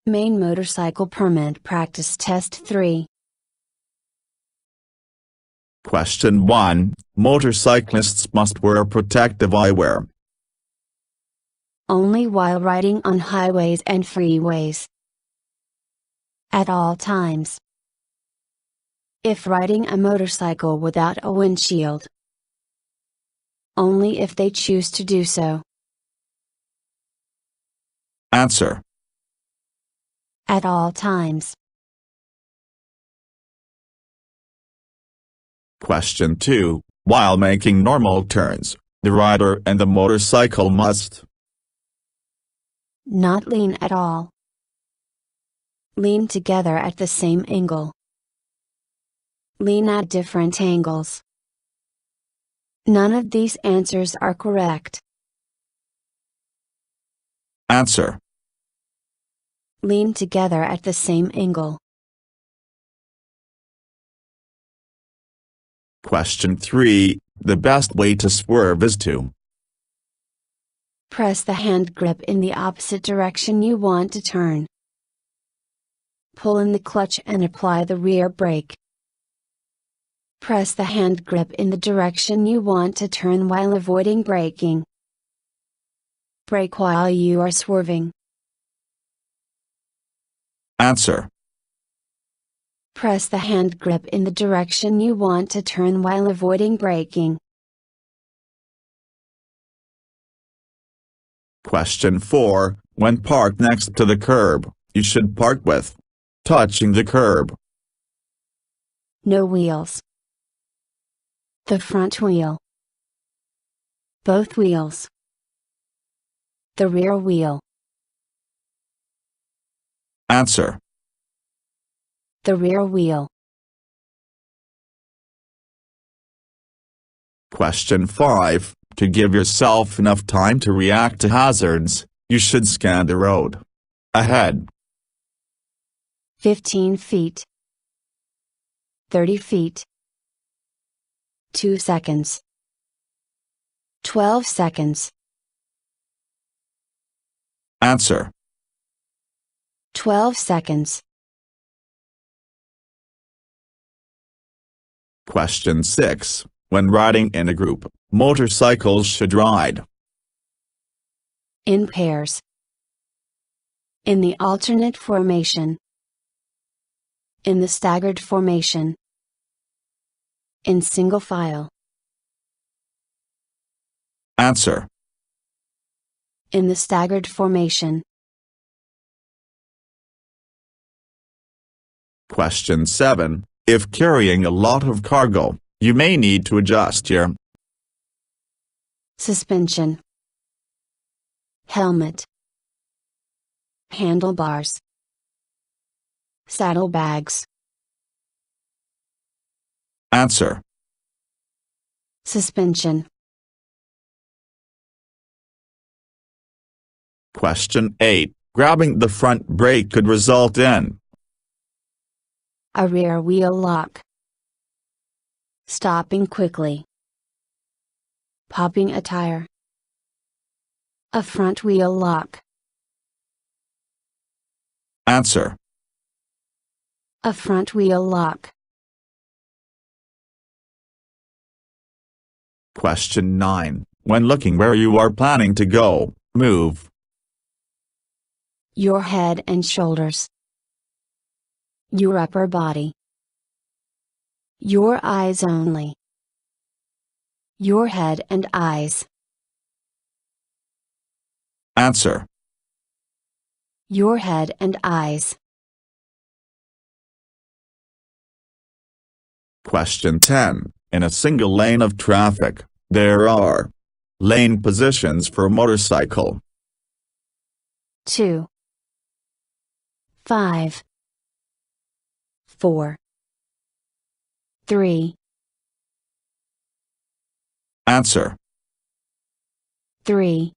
Maine Motorcycle Permit Practice Test 3. Question 1. Motorcyclists must wear protective eyewear. Only while riding on highways and freeways. At all times. If riding a motorcycle without a windshield. Only if they choose to do so. Answer. At all times. Question 2. While making normal turns, the rider and the motorcycle must not lean at all. Lean together at the same angle. Lean at different angles. None of these answers are correct. Answer. Lean together at the same angle. Question 3. The best way to swerve is to press the hand grip in the opposite direction you want to turn. Pull in the clutch and apply the rear brake. Press the hand grip in the direction you want to turn while avoiding braking. Brake while you are swerving. Answer. Press the hand grip in the direction you want to turn while avoiding braking. Question 4. When parked next to the curb, you should park with touching the curb. No wheels. The front wheel. Both wheels. The rear wheel. Answer. The rear wheel. Question 5. To give yourself enough time to react to hazards, you should scan the road ahead. 15 feet. 30 feet. 2 seconds. 12 seconds. Answer. 12 seconds. Question 6. When riding in a group, motorcycles should ride in pairs. In the alternate formation. In the staggered formation. In single file. Answer. In the staggered formation. Question 7. If carrying a lot of cargo, you may need to adjust your suspension, helmet, handlebars, saddlebags. Answer. Suspension. Question 8. Grabbing the front brake could result in a rear wheel lock. Stopping quickly. Popping a tire. A front wheel lock. Answer. A front wheel lock. Question 9. When looking where you are planning to go, move your head and shoulders. Your upper body. Your eyes only. Your head and eyes. Answer. Your head and eyes. Question 10. In a single lane of traffic, there are lane positions for a motorcycle. 2, 5, 4, 3. Answer. 3.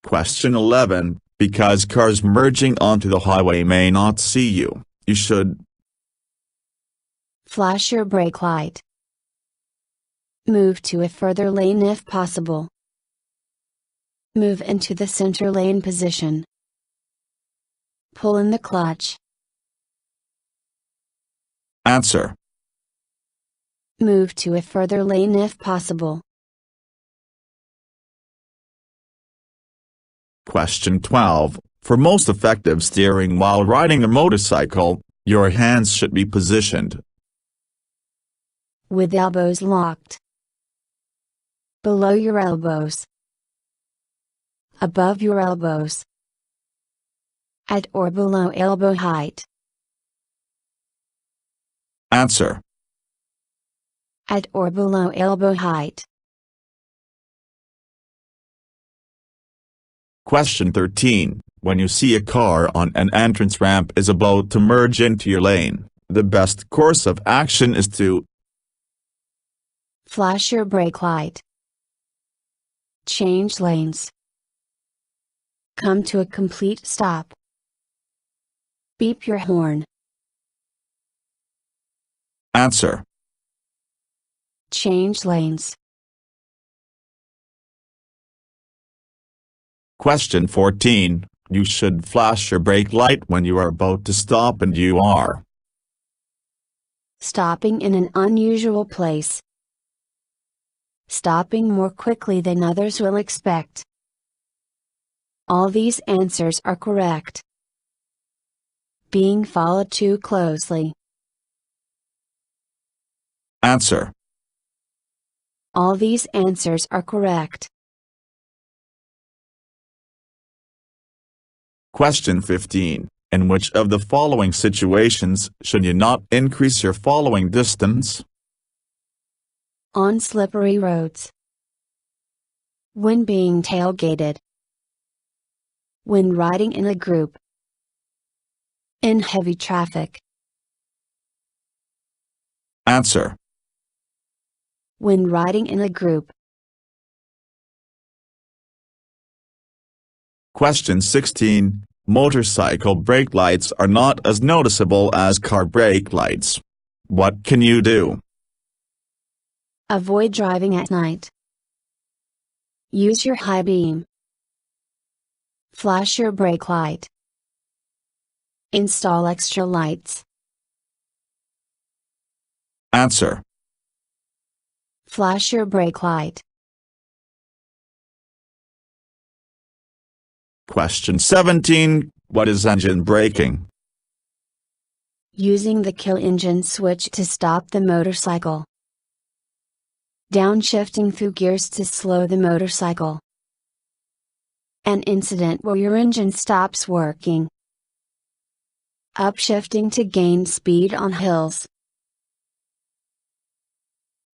Question 11. Because cars merging onto the highway may not see you, you should flash your brake light. Move to a further lane if possible. Move into the center lane position. Pull in the clutch. Answer. Move to a further lane if possible. Question 12. For most effective steering while riding a motorcycle, your hands should be positioned with elbows locked, below your elbows, above your elbows, at or below elbow height. Answer. At or below elbow height. Question 13. When you see a car on an entrance ramp is about to merge into your lane, the best course of action is to flash your brake light, change lanes, come to a complete stop, beep your horn. Answer. Change lanes. Question 14. You should flash your brake light when you are about to stop and you are stopping in an unusual place, stopping more quickly than others will expect. All these answers are correct. Being followed too closely. Answer. All these answers are correct. Question 15. In which of the following situations should you not increase your following distance? On slippery roads. When being tailgated. When riding in a group. In heavy traffic. Answer. When riding in a group. Question 16. Motorcycle brake lights are not as noticeable as car brake lights. What can you do? Avoid driving at night. Use your high beam. Flash your brake light. Install extra lights. Answer. Flash your brake light. Question 17. What is engine braking? Using the kill engine switch to stop the motorcycle. Downshifting through gears to slow the motorcycle. An incident where your engine stops working. Upshifting to gain speed on hills.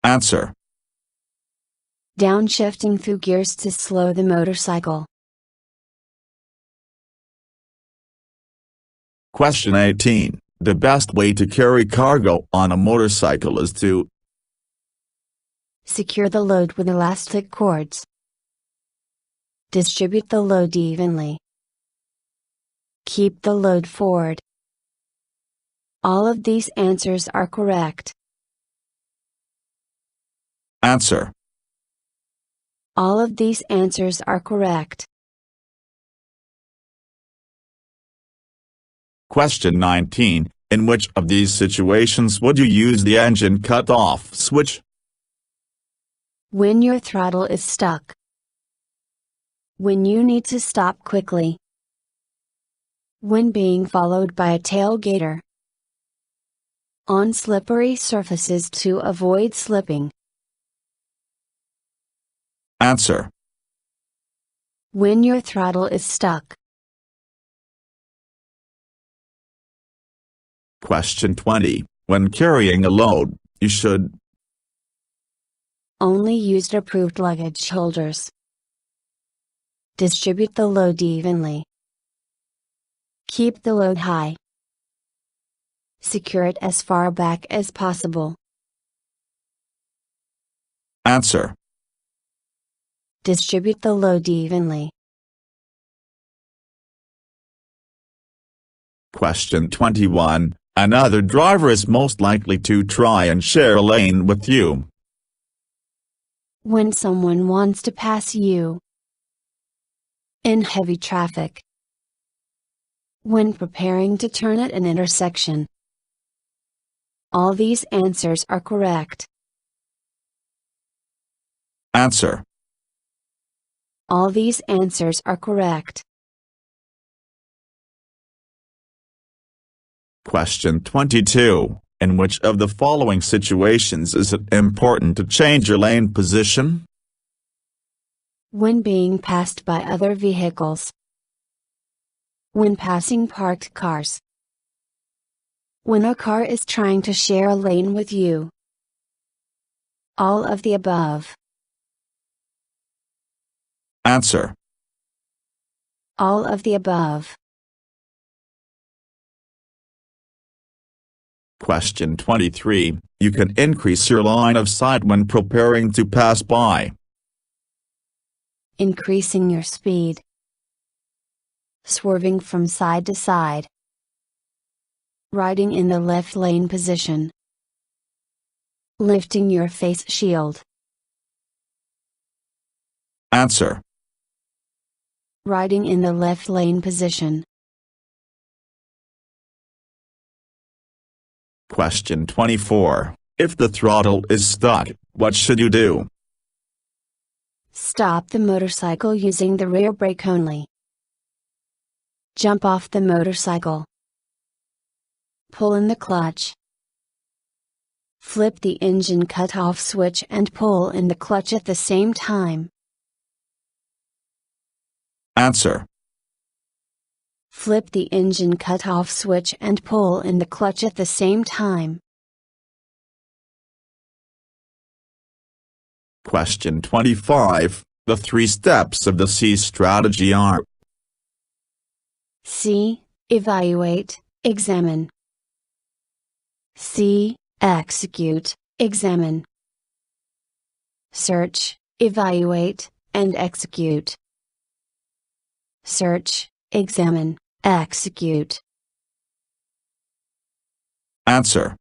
Answer. Downshifting through gears to slow the motorcycle. Question 18. The best way to carry cargo on a motorcycle is to secure the load with elastic cords. Distribute the load evenly. Keep the load forward. All of these answers are correct. Answer. All of these answers are correct. Question 19. In which of these situations would you use the engine cut-off switch? When your throttle is stuck. When you need to stop quickly. When being followed by a tailgater. On slippery surfaces to avoid slipping. Answer. When your throttle is stuck. Question 20. When carrying a load, you should only use approved luggage holders. Distribute the load evenly. Keep the load high. Secure it as far back as possible. Answer. Distribute the load evenly. Question 21. Another driver is most likely to try and share a lane with you. When someone wants to pass you. In heavy traffic. When preparing to turn at an intersection. All these answers are correct. Answer. All these answers are correct. Question 22. In which of the following situations is it important to change your lane position? When being passed by other vehicles. When passing parked cars. When a car is trying to share a lane with you. All of the above. Answer. All of the above. Question 23. You can increase your line of sight when preparing to pass by. Increasing your speed. Swerving from side to side. Riding in the left lane position. Lifting your face shield. Answer. Riding in the left lane position. Question 24. If the throttle is stuck, what should you do? Stop the motorcycle using the rear brake only. Jump off the motorcycle. Pull in the clutch. Flip the engine cut-off switch and pull in the clutch at the same time. Answer. Flip the engine cut-off switch and pull in the clutch at the same time. Question 25. The 3 steps of the C strategy are: C. Evaluate, examine. C. Execute, examine. Search, evaluate, and execute. Search, examine, execute. Answer.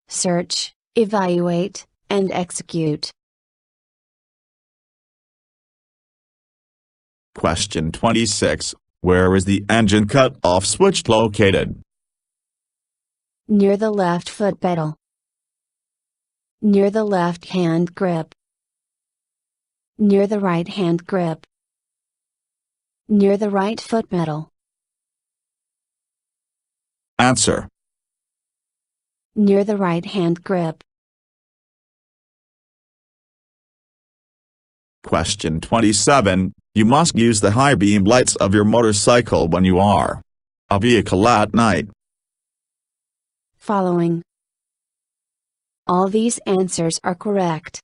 Search, evaluate, and execute. Question 26. Where is the engine cut-off switch located? Near the left foot pedal. Near the left hand grip. Near the right hand grip. Near the right foot pedal. Answer. Near the right hand grip. Question 27. You must use the high beam lights of your motorcycle when you are a vehicle at night. Following. All these answers are correct.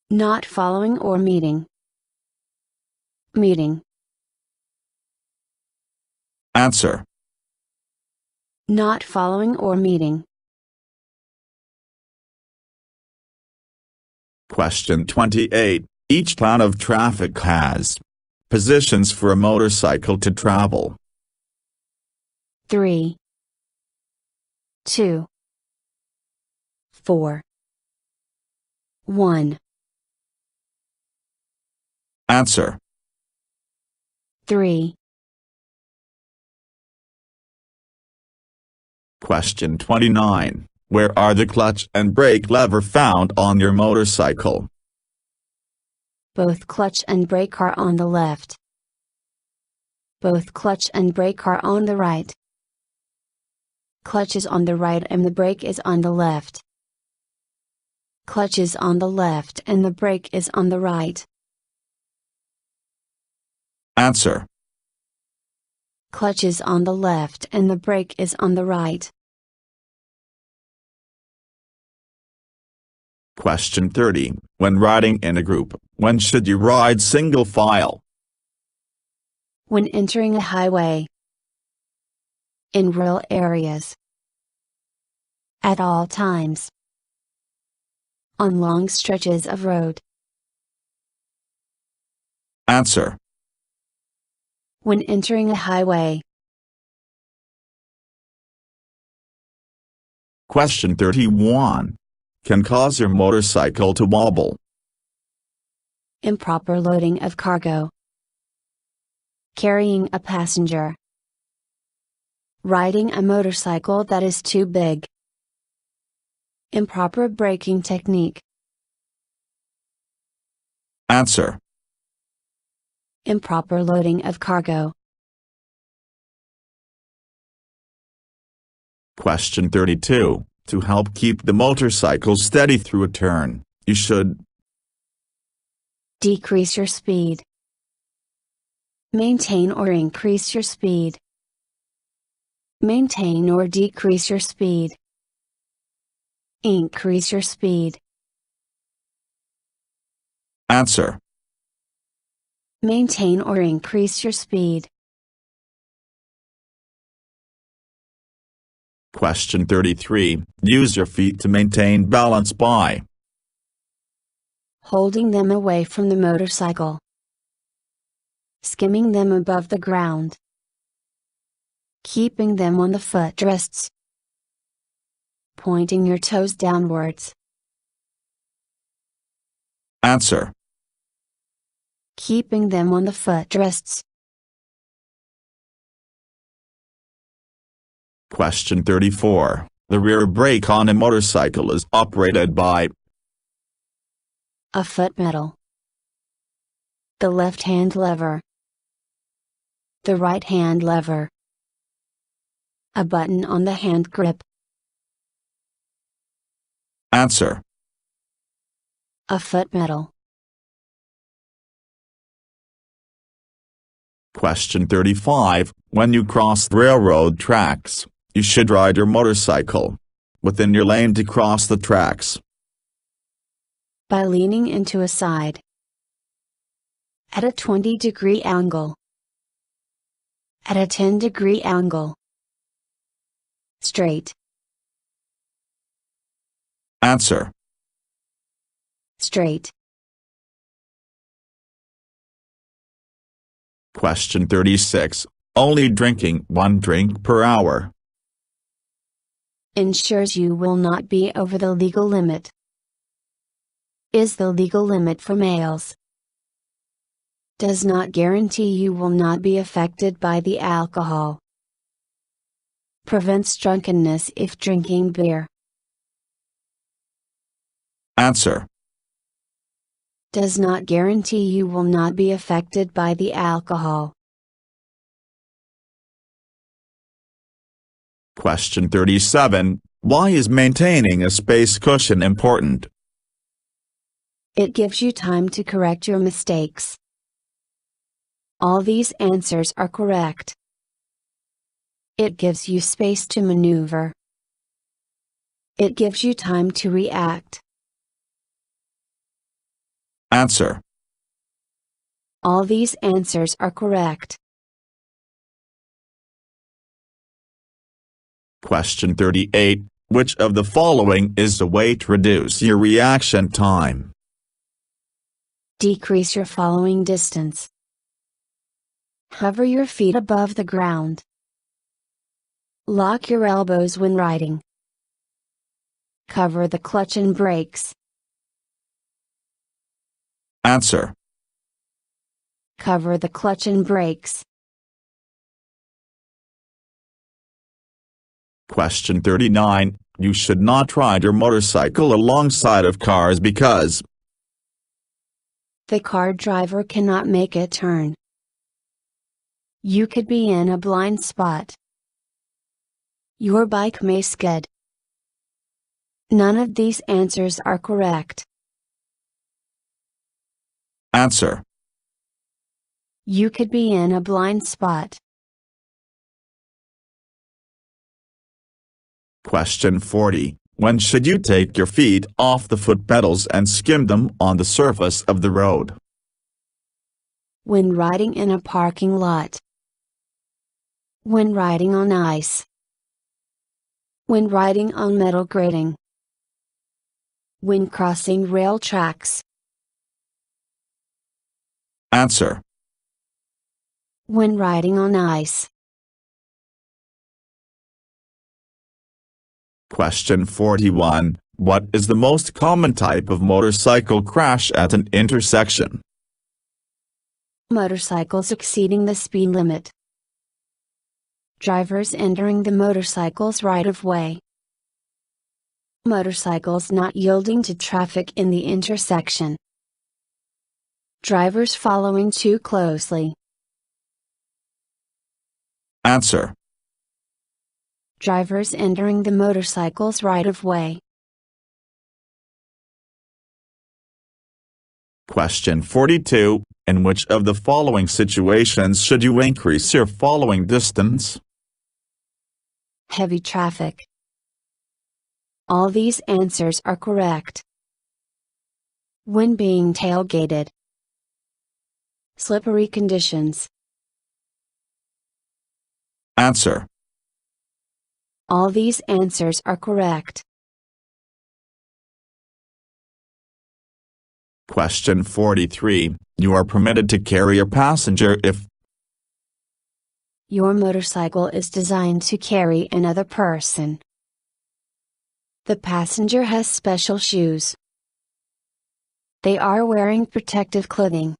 Not following or meeting. Meeting. Answer. Not following or meeting. Question 28. Each plan of traffic has positions for a motorcycle to travel. 3, 2, 4, 1. Answer. 3. Question 29. Where are the clutch and brake lever found on your motorcycle? Both clutch and brake are on the left. Both clutch and brake are on the right. Clutch is on the right and the brake is on the left. Clutch is on the left and the brake is on the right. Answer. Clutch is on the left and the brake is on the right. Question 30. When riding in a group, when should you ride single file? When entering a highway. In rural areas. At all times. On long stretches of road. Answer. When entering a highway. Question 31. Can cause your motorcycle to wobble. Improper loading of cargo. Carrying a passenger. Riding a motorcycle that is too big. Improper braking technique. Answer. Improper loading of cargo. Question 32. To help keep the motorcycle steady through a turn, you should decrease your speed. Maintain or increase your speed. Maintain or decrease your speed. Increase your speed. Answer. Maintain or increase your speed. Question 33. Use your feet to maintain balance by holding them away from the motorcycle. Skimming them above the ground. Keeping them on the footrests. Pointing your toes downwards. Answer. Keeping them on the footrests. Question 34. The rear brake on a motorcycle is operated by a foot pedal. The left hand lever. The right hand lever. A button on the hand grip. Answer. A foot pedal. Question 35. When you cross railroad tracks, you should ride your motorcycle within your lane to cross the tracks. By leaning into a side. At a 20-degree angle. At a 10-degree angle. Straight. Answer. Straight. Question 36. Only drinking 1 drink per hour ensures you will not be over the legal limit. Is the legal limit for males. Does not guarantee you will not be affected by the alcohol. Prevents drunkenness if drinking beer. Answer. Does not guarantee you will not be affected by the alcohol. Question 37. Why is maintaining a space cushion important? It gives you time to correct your mistakes. All these answers are correct. It gives you space to maneuver. It gives you time to react. Answer. All these answers are correct. Question 38. Which of the following is the way to reduce your reaction time? Decrease your following distance. Hover your feet above the ground. Lock your elbows when riding. Cover the clutch and brakes. Answer. Cover the clutch and brakes. Question 39. You should not ride your motorcycle alongside of cars because the car driver cannot make a turn. You could be in a blind spot. Your bike may skid. None of these answers are correct. Answer. You could be in a blind spot. Question 40. When should you take your feet off the foot pedals and skim them on the surface of the road? When riding in a parking lot. When riding on ice. When riding on metal grating. When crossing rail tracks. Answer. When riding on ice. Question 41. What is the most common type of motorcycle crash at an intersection? Motorcycles exceeding the speed limit. Drivers entering the motorcycle's right-of-way. Motorcycles not yielding to traffic in the intersection. Drivers following too closely. Answer. Drivers entering the motorcycle's right-of-way. Question 42. In which of the following situations should you increase your following distance? Heavy traffic. All these answers are correct. When being tailgated. Slippery conditions. Answer. All these answers are correct. Question 43. You are permitted to carry a passenger if your motorcycle is designed to carry another person. The passenger has special shoes. They are wearing protective clothing.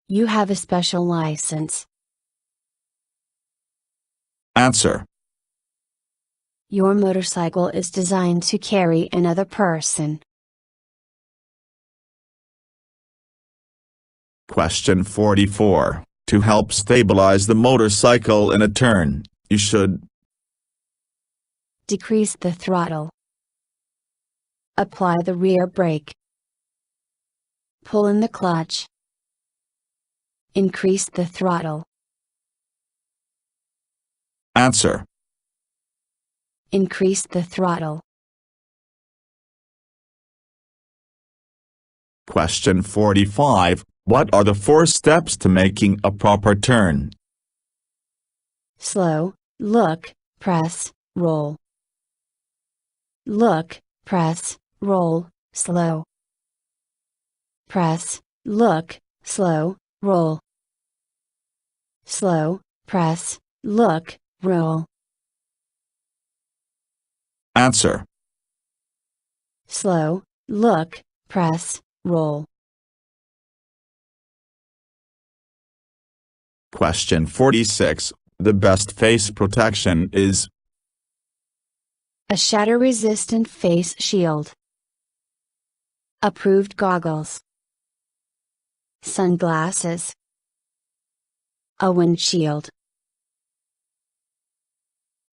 You have a special license. Answer. Your motorcycle is designed to carry another person. Question 44. To help stabilize the motorcycle in a turn, you should decrease the throttle. Apply the rear brake. Pull in the clutch. Increase the throttle. Answer. Increase the throttle. Question 45. What are the 4 steps to making a proper turn? Slow, look, press, roll. Look, press, roll, slow. Press, look, slow, roll. Slow, press, look, roll. Answer. Slow, look, press, roll. Question 46. The best face protection is a shatter-resistant face shield. Approved goggles. Sunglasses. A windshield.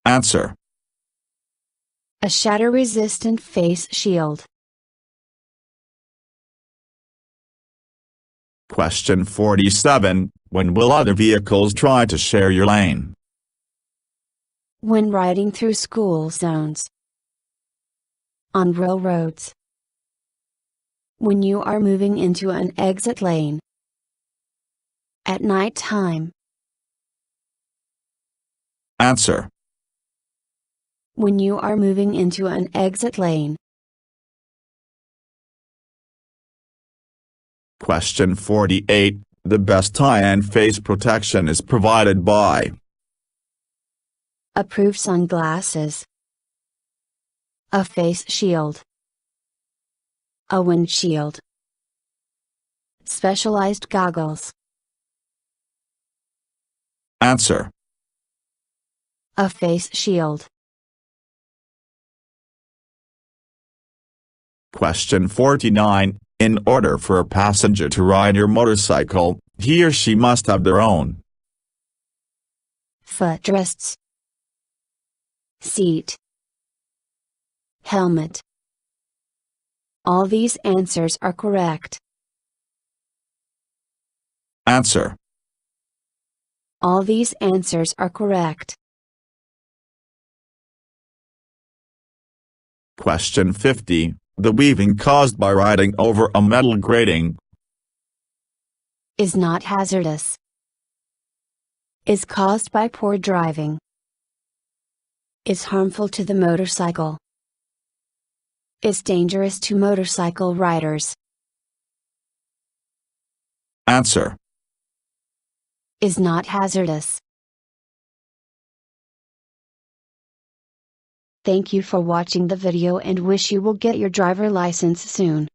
Answer. A shatter-resistant face shield. Question 47. When will other vehicles try to share your lane? When riding through school zones. On railroads. When you are moving into an exit lane. At night time. Answer. When you are moving into an exit lane. Question 48. The best eye and face protection is provided by approved sunglasses. A face shield. A windshield. Specialized goggles. Answer. A face shield. Question 49. In order for a passenger to ride your motorcycle, he or she must have their own footrests, seat, helmet. All these answers are correct. Answer. All these answers are correct. Question 50. The weaving caused by riding over a metal grating is not hazardous. Is caused by poor driving. Is harmful to the motorcycle. Is dangerous to motorcycle riders. Answer. Is not hazardous. Thank you for watching the video and wish you will get your driver license soon.